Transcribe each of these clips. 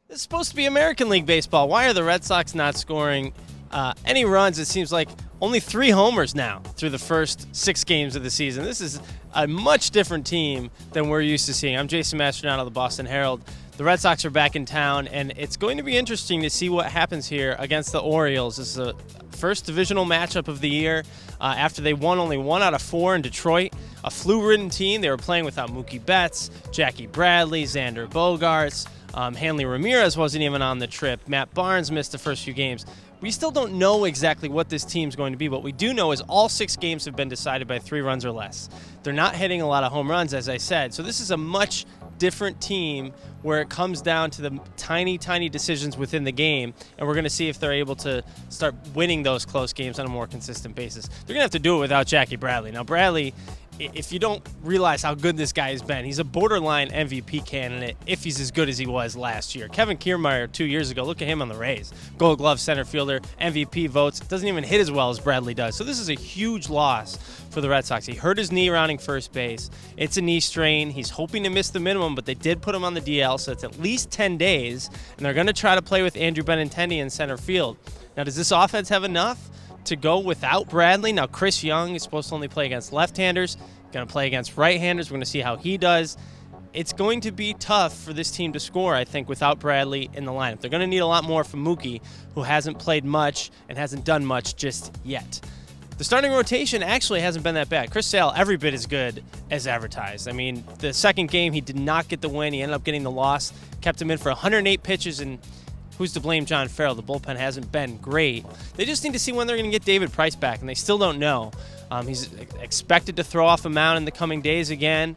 This is supposed to be American League Baseball. Why are the Red Sox not scoring any runs? It seems like only 3 homers now through the first 6 games of the season. This is a much different team than we're used to seeing. I'm Jason Masternato of the Boston Herald. The Red Sox are back in town, and it's going to be interesting to see what happens here against the Orioles. This is the first divisional matchup of the year after they won only 1 out of 4 in Detroit. A flu-ridden team. They were playing without Mookie Betts, Jackie Bradley, Xander Bogaerts. Hanley Ramirez wasn't even on the trip. Matt Barnes missed the first few games. We still don't know exactly what this team's going to be. What we do know is all 6 games have been decided by 3 runs or less. They're not hitting a lot of home runs, as I said. So this is a much different team where it comes down to the tiny, tiny decisions within the game, and we're going to see if they're able to start winning those close games on a more consistent basis. They're going to have to do it without Jackie Bradley. Now, Bradley, if you don't realize how good this guy has been, he's a borderline MVP candidate if he's as good as he was last year. Kevin Kiermaier 2 years ago, look at him on the Rays. Gold Glove center fielder, MVP votes, doesn't even hit as well as Bradley does. So this is a huge loss for the Red Sox. He hurt his knee rounding first base. It's a knee strain. He's hoping to miss the minimum, but they did put him on the DL, so it's at least 10 days, and they're going to try to play with Andrew Benintendi in center field. Now, does this offense have enough to go without Bradley? Now, Chris Young is supposed to only play against left-handers, going to play against right-handers. We're going to see how he does. It's going to be tough for this team to score, I think, without Bradley in the lineup. They're going to need a lot more from Mookie, who hasn't played much and hasn't done much just yet. The starting rotation actually hasn't been that bad. Chris Sale, every bit as good as advertised. I mean, the second game, he did not get the win. He ended up getting the loss. Kept him in for 108 pitches, and who's to blame John Farrell? The bullpen hasn't been great. They just need to see when they're going to get David Price back, and they still don't know. He's expected to throw off a mound in the coming days again.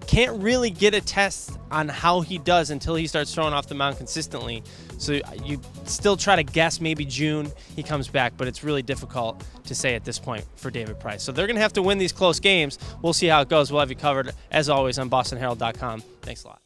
Can't really get a test on how he does until he starts throwing off the mound consistently. So you still try to guess maybe June he comes back, but it's really difficult to say at this point for David Price. So they're going to have to win these close games. We'll see how it goes. We'll have you covered, as always, on BostonHerald.com. Thanks a lot.